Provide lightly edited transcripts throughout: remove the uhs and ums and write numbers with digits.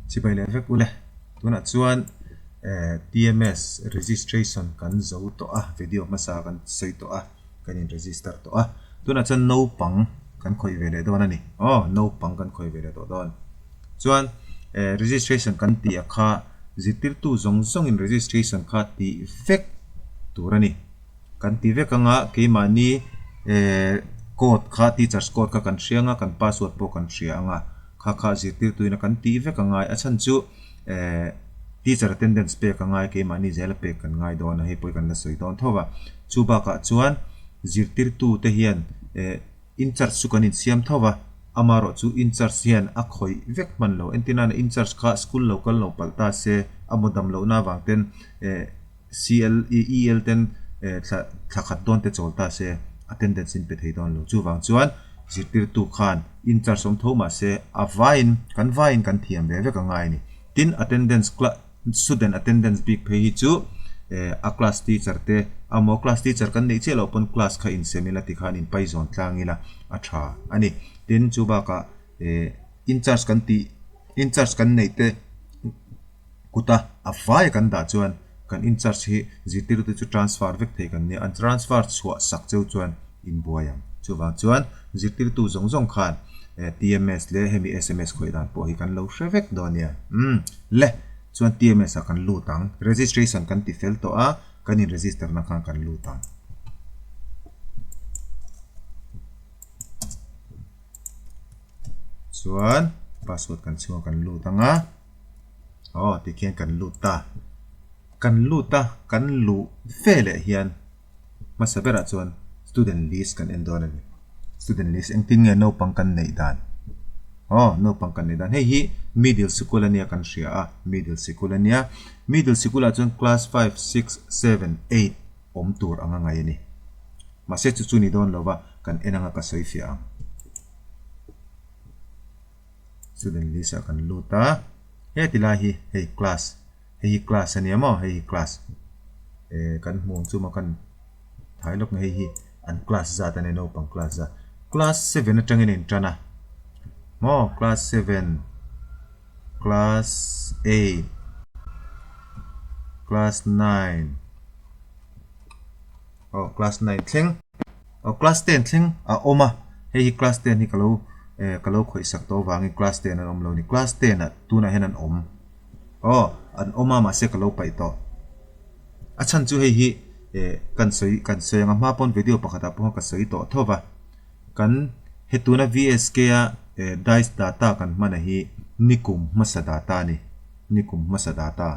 chỉ bây giờ vek ule tu na chuan TMS registration kan zo to video masa kan sei to kan in register to tu na chuan no pang kan khoi vele do na ni no pang kan khoi vele to don chuan registration kan ti kha zitir tu zong zong in registration kha ti vek turani kan ti vek anga ke mani code kha teachers code kha kan hrianga kan password po kan hrianga kha zitir tu na kan ti vek anga achan chu teacher attendance pe ka ngai ke mani zel pe kan ngai do na he poi kan la soi don thowa chu ba ka chuan zirtir tu te hian in charge su kan in siam thowa amaro chu in charge hian a khoi vek man lo entina na in charge kha school local lo palta se amodam lo na wangten CLEL ten thla khat don te cholta se attendance in pe thei don lo chu wang chuan zirtir tu khan in charge som thoma se a vain kan thiam ve ka ngai ni tin attendance student attendance big pay chu a class teacher te amo class teacher kan nei chelo pon class kha in semila ti khan in pai zon tlangila a tha ani tin chu ba ka in charge kan nei te kuta a vai kan da chuan kan in charge hi zitir tu chu transfer vek thei kan ni an transfer chua sak cheu chuan in boyam chu wang chuan zitir tu zong zong khan TMS le hemi SMS khoi dan po hi kan lo shrevek donia le chuan TMS a kan lu tang registration kan ti fel to kan in register na kan lu tang chuan password kan chuang kan lu tanga ti khian kan lu fele hian masabera chuan student list kan endon ani student list engtin nge no pang kan nei dan no pang kan nei dan hi middle school ania kan ria middle school a chuan class 5 6 7 8 om tur anga ngai ni mase chu ni don lova kan enanga ka soi fia student list a kan luta he tilahi he class ania mo he class kan muang chu ma kan thailok nge hi an class za ta ne no pang class za class 7 atangin in trana mo class 7 class 8 class 9 class 9 thleng class 10 thleng oma hei class 10 ni kalo khoi sak to wangi class 10 an om lo ni class 10 tuna hen an om an oma ma se kalo pai to achan chu hei hi kan soi nga ma pon video pakhata po ka soi to thowa kan hetuna VSK dice data kan mana hi nikum masa data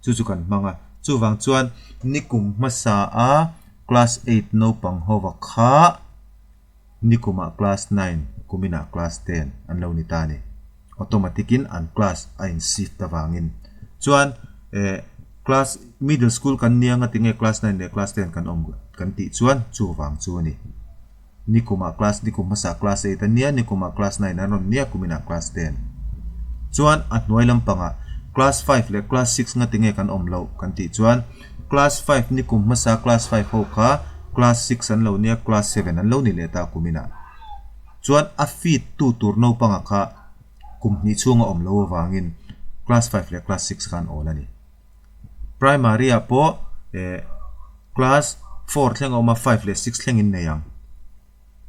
chu kan manga chu wang chuan nikum masa class 8 no pang howa kha nikuma class 9 kumina class 10 an lo ni ta ni automatic in an class in shift ta wangin chuan class middle school kan nianga tinge class 9 le class 10 kan ti chuan chu wang chu ni nikuma sa class 8 ania nikuma class 9 anon nia kumina class 10 chuan at noilam panga class 5 le class 6 nga tinge kan omlo kan ti chuan class 5 nikuma sa class 5 ho kha class 6 an lo nia class 7 an lo ni le ta kumina chuan a feed tu tur no panga kha kumni chunga omlo wangin class 5 le class 6 kan olani primary po class 4 thleng oma 5 le 6 thleng in neyang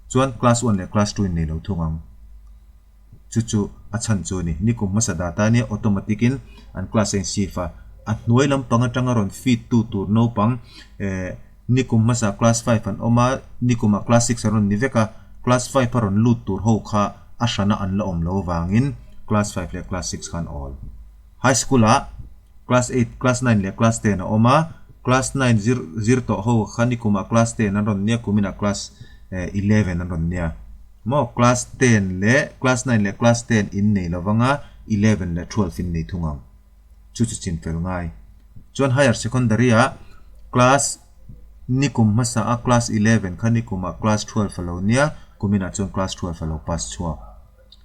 chuan class 1 le class 2 in nei lo thungam chu achan chu ni nikum masa data ni automatic in an class in sifa at noi lam panga tangaron feed tu tur no pang nikum masa class 5 an oma nikuma class 6 aron niveka class 5 paron lut tur ho kha ashana an la om lo wangin class 5 le class 6 kan all high school class 8 class 9 le class 10 oma class 9 0 to ho khanikuma class 10 aron nia kumina class 11 aron nia mo class 10 le class 9 le class 10 in nei lawanga 11 le 12 in nei thungam chu chinfel ngai chuan higher secondary class nikum masa class 11 khanikuma class 12 alo nia kumina chuan class 12 alo pass chua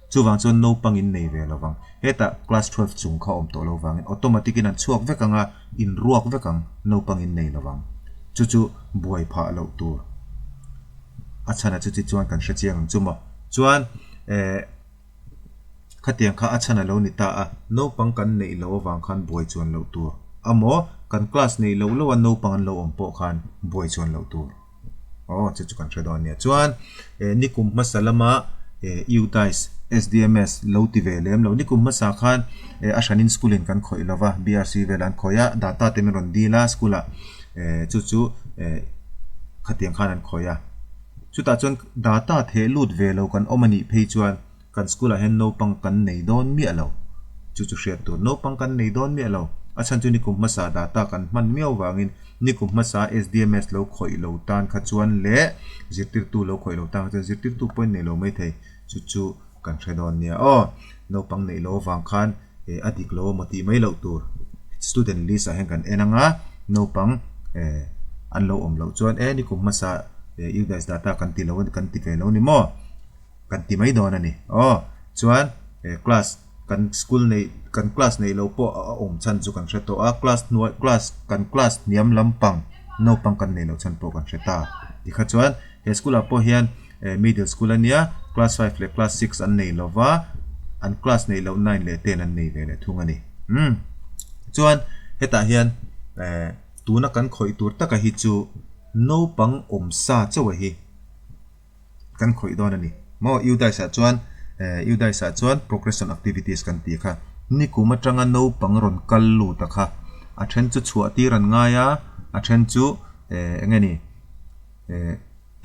chuwang chuan no pangin nei ve lawang heta class 12 chung kha om to lo wangin automatic in an chuak vekanga in ruak vekang no pangin nei lawang chu buai pha lo tur achana chu chuan kan hre chiang chumo chuan khát tiếng khá achana lo ni ta a no pang kan nei lo wang khan boy chuan lo tur amo kan class nei lo lo an no pang an lo om po khan boy chuan lo tur chu kan thredon nia chuan nikum masalama utilize SDMS lo ti ve lem lo nikum masa khan ashanin schoolin kan khoi lova BRC velan khoya data temeron dila schoola chu khát tiếng khan an khoya chu ta chuan data the lut ve lo kan omani phei chuan kan school a hen no pang kan nei don mi alo chu hriat tur no pang kan nei don mi alo achan chu nikum masa data kan man miaw wangin nikum masa SDMS lo khoi lo tan kha chuan le zirtir tu lo khoi lo tan zirtir tu point nei lo mai thei chu kan thredon nia no pang nei lo wang khan adik lo moti mai lo tur student list a hen kan enanga no pang an lo om lo chuan nikum masa you guys data kan ti lo kan ti ve lo ni mo kan ti mai don ani chuan class kan school nei kan class nei lo po om chan chu kan hreto class niam lampang no pang kan nei lo chan po kan hreta ti kha chuan he school a po hian middle school ania class 5 le class 6 an nei lova an class nei lo 9 le 10 an nei ve le thung ani chuan heta hian tuna kan khoi tur taka hi chu no pang om sa chawa hi kan khoi don ani mo udai sa chuan progression activities kan ti kha nikuma tanga no pang ron kal lu ta kha a then chu chhuwa ti ran nga ya a then chu engeni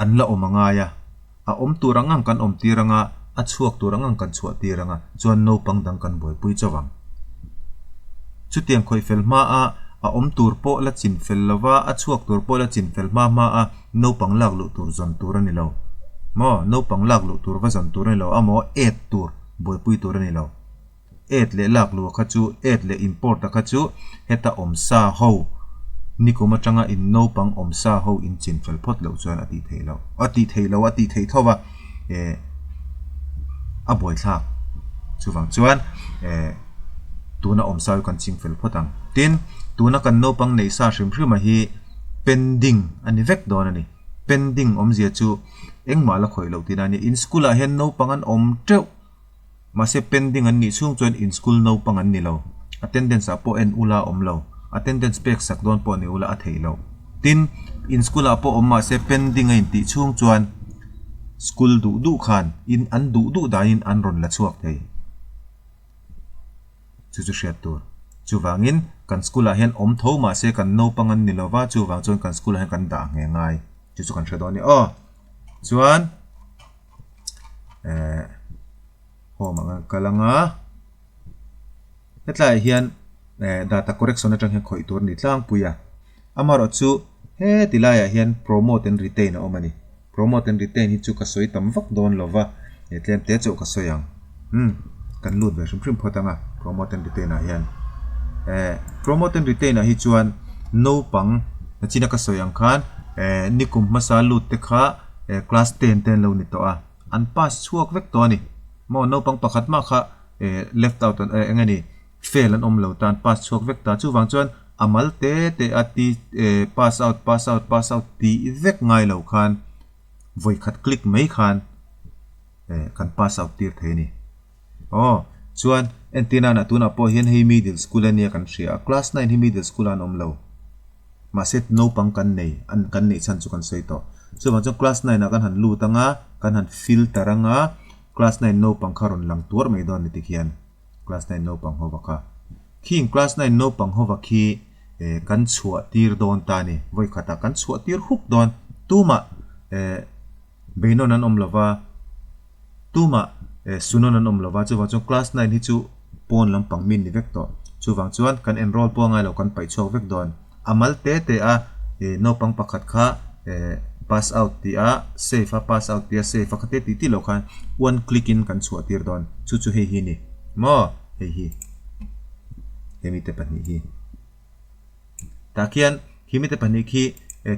an la omanga ya a om turangang kan om tiranga a chuak turangang kan chhuwa tiranga chuan no pang dang kan boi pui chawang chu tiang khawihfel ma a om tur po la chinfel lova a chuak tur po la chinfel ma a no pang lak lu tur zon tur ani lo mo no pang lak lu tur va zon tur ani lo amo 8 tur boi pui tur ani lo 8 le lak lu kha chu 8 le import ta kha chu heta om sa ho nikoma tanga in no pang om sa ho in chinfel phot lo chuan ati thei thowa a boi thak chuwang chuan tuna om sa kan chinfel photang tin tuna kan no pang nei sa hrim hrim a hi pending ani vek don ani pending om zia chu engma la khoi lo tinani in school a hen no pang an om treu ma se pending an ni chung chuan in school no pang an ni lo attendance a po en ula om lo attendance pek sak don po ni ula a thei lo tin in school a po om ma se pending a in ti chung chuan school du khan in an du da in an ron la chuak thei chu hriat tur chuwangin kan school a hen om tho ma se kan no pangan ni lova chuwang chuan kan school a hen kan da nge ngai chu kan hredon ni chuan manga kalanga hetlai hian data correction atang hen khoi tur ni tlang puya amaro chu he tilaya hian promote and retain omani promote and retain hi chu ka soi tam vak don lova tlem te chu ka soyang kan lut ve hrim photanga promote and retain a hian promote and retain a hi chuan no pang china ka soyang khan nikum masa lut te kha class 10 ten lo ni to a an pass chuak vek to ni mo no pang pakhat ma kha left out engani fail an om lo tan pass chuak vek ta chu wang chuan amal te ati pass out ti vek ngai lo khan voi khat click mai khan kan pass out tir the ni chuan entina na tuna po hian hi middle school ania kan ria class 9 hi middle school an om lo ma set no pang kan nei an kan nei chan chu kan sei to so ma chu class 9 na kan han lu tanga kan han filter anga class 9 no pang kharon lang tur mai don ni tikhian class 9 no pang hova kha king class 9 no pang hova khi kan chhuwa tir don ta ni voi khata kan chhuwa tir huk don tuma beinon an om lova tuma sunon an om lova chu class 9 hi chu pon lampang min ni vek to chuwang chuan kan enroll po ngai lo kan pai chok vek don amal te a no pang pakhat kha pass out ti a safe pass out ti a safe khate ti lo khan one click in kan chhuwa tir don chu he hi ni mo he hi hemi te pani hi takian himi te pani khi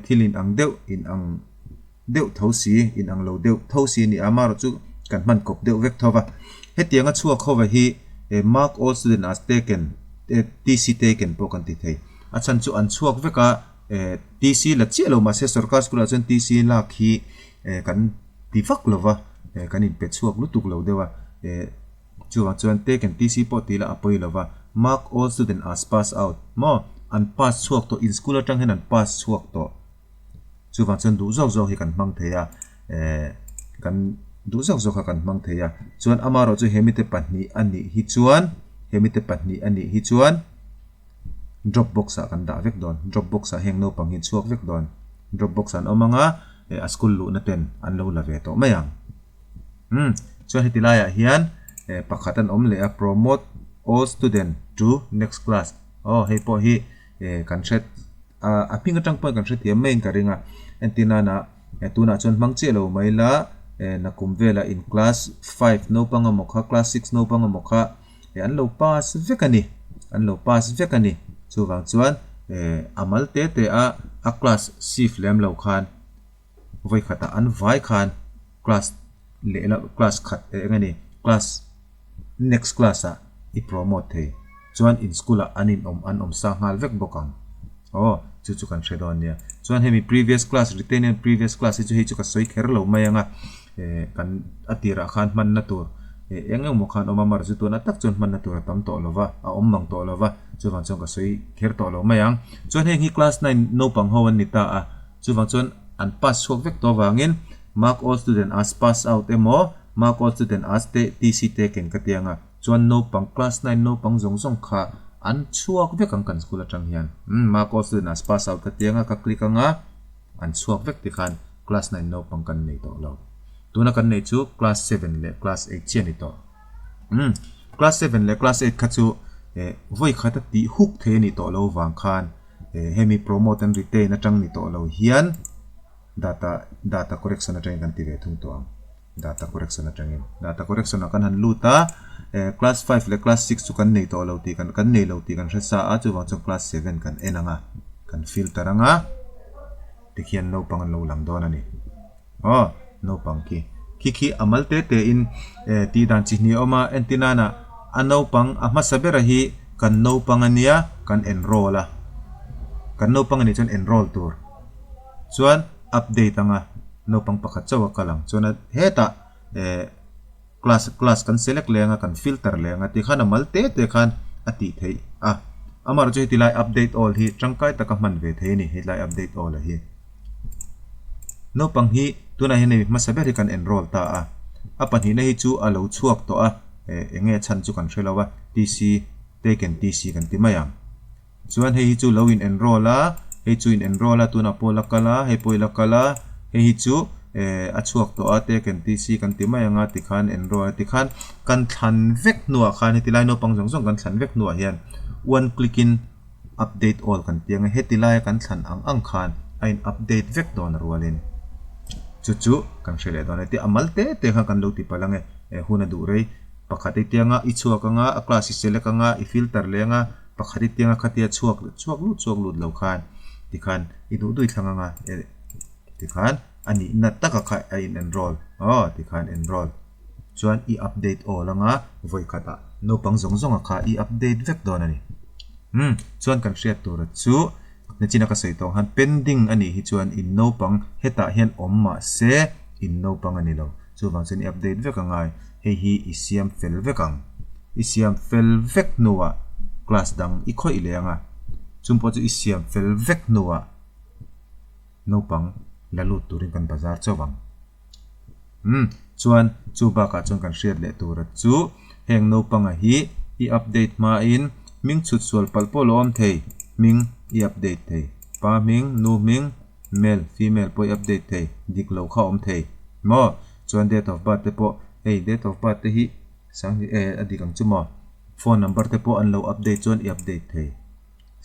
thilin ang deuh in ang deuh thosi in ang lo deuh thosi ni amaro chu kan man kop deuh vek thova hetianga chuak khowa hi mark all student as taken TC taken po kan ti thei achan chu an chuak veka TC la chelo ma se sarkar school achan TC la khi kan ti vak lova kan in pe chuak lutuk lo dewa chu wang chuan taken tc po tila apoi lova mark all student as pass out mo an pass chuak to in school atang hen an pass chuak to chu wang chuan du zok zok hi kan mang theya kan du zok zok kan mang theya chuan amaro chu hemite pahni ani hi chuan hemite pahni ani hi chuan dropbox a kan da vek don dropbox a heng no pang hin chuak vek don dropbox an omanga a school lu na ten an lo la ve to mayang chuan hitilaya hian pakhatan om le a promote all student to next class hei po hi kan thret a ping atang point kan thret hiam main ka ringa antina na tuna chuan mangche lo maila na kumvela in class 5 no panga mokha class 6 no panga mokha an lo pass vekani chu wang chuan amal te a class sif lem lo khan voi khata an vai khan class le la class khat ngani class next class a I promote thei chuan in school a an om sa ngal vek bokang chu kan shedon nia chuan hemi previous class retain in previous class chu hi chu ka soi kher lo mayanga kan atira khan man na tur engeng mo khan omamar chu tu na tak chon man na tur tam to lova a om mang to lova chu wang chong ka soi kher to lo mayang chuan heng hi class 9 no pang howan ni ta a chu wang chuan an pass chok vek to wangin mark all student as pass out emo mark all student as tc taken ka tianga chuan no pang class 9 no pang zong zong kha an chuak vek ang kan school atang hian mark all student as pass out ka tianga ka click anga an chuak vek ti khan class 9 no pang kan nei to lo tuna kan nei chu class 7 le class 8 chian to class 7 le class 8 kha chu voi khata ti huk the ni to lo wang khan hemi promote and retain atang ni to lo hian data correction atang kan ti ve thung to data correction atangin data correction akan han luta class 5 le class 6 chu kan nei to lo ti kan nei lo ti kan sa a chu wang chu class 7 kan enanga kan filter anga tikhian no pang lo lang don ani no pang ki amal te in ti dan chi ni oma antina na ano pang ama sabera hi kan no pang ania kan enroll ani chon enroll tur chuan update anga no pang pakhat chawa kalang chuan heta class kan select lenga kan filter lenga ti khana malte te khan ati thei amar chu ti lai update all hi tangkai taka man ve thei ni he lai update all hi no pang hi tuna hi nei masaberi kan enroll ta apan hi nei chu alo chuak to enge chan chu kan thelawa tc taken tc kan ti mayang chuan hei chu lo in enroll hei chu in enroll tuna pola kala hei poila kala hei chu a chuak to taken tc kan ti mayanga ti khan enroll ti khan kan thlan vek nuwa khan ti lai no pang jong jong kan thlan vek nuwa hian one click in update all kan tianga heti lai kan thlan ang khan ain update vek don rualin chu kan shele don ti amalte te kha kan lo ti palange huna du rei pakhati tianga I chuak anga a class select anga I filter lenga pakhati tianga khatia chuak lut lo khan ti khan I du thlanga ti khan ani na taka kha in enroll ti khan enroll chuan I update all anga voi khata no pang zong zong kha I update vek don ani chuan kan share tur chu na china ka sei to han pending ani hi chuan in no pang heta hian omma se in no pang ani lo chu wang chen update vek angai hei hi isiam fel vek nuwa class dang I khoi leanga chumpo chu isiam fel vek nuwa no pang lalu turin kan bazar chawang chuan chu ba ka chuan kan share le tur chu heng no pang hi I update ma in ming chut sual palpol om thei ming I update thei pa ming nu ming male female poi update thei dik lo kha om thei mo chuan date of birth te po date of birth te hi sang adikang chumo phone number te po an lo update chuan I update thei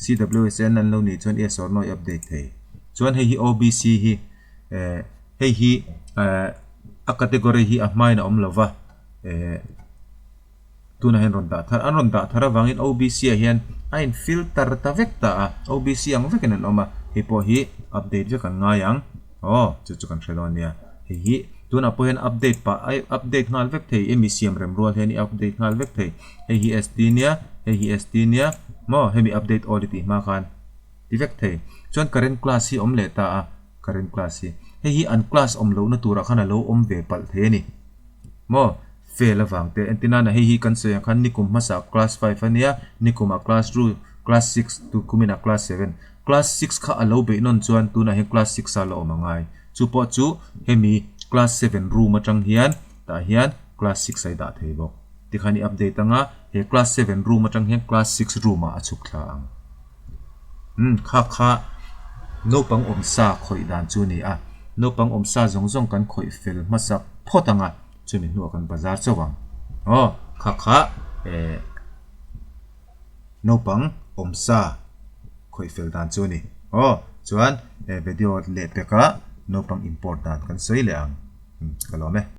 CWSN an lo ni chuan yes or no I update thei chuan hei hi OBC hi hei hi a category hi a hmaina om lova tuna hen ron da thara wangin OBC hian ain filter ta vekta OBC ang veken an oma hi po hi update vek an ngayang chu kan shadon nia hi tuna po hen update pa update ngal vek thei emisiam rem rol hen update ngal vek thei hi SD nia mo hemi update audit ma khan ti vek thei chuan current class hi om le ta current class hi an class om lo na tura khana lo om ve pal the ni mo fail awang te entina na hi kan se khan nikum masa class 5 ania nikuma class 6 tu kumina class 7 class 6 kha alo be non chuan tu na he class 6 alo mangai chu po chu hemi class 7 room atang hian ta hian class 6 ai da thei bok ti khani update anga he class 7 room atang hian class 6 room a achuk thla ang kha no pang omsa khoi dan chu ni a no pang omsa zong kan khoi fel masak photanga chumi nu kan bazar chawang kha no pang omsa khoi fel dan chu ni chuan video le peka no pang important kan sei le ang kalome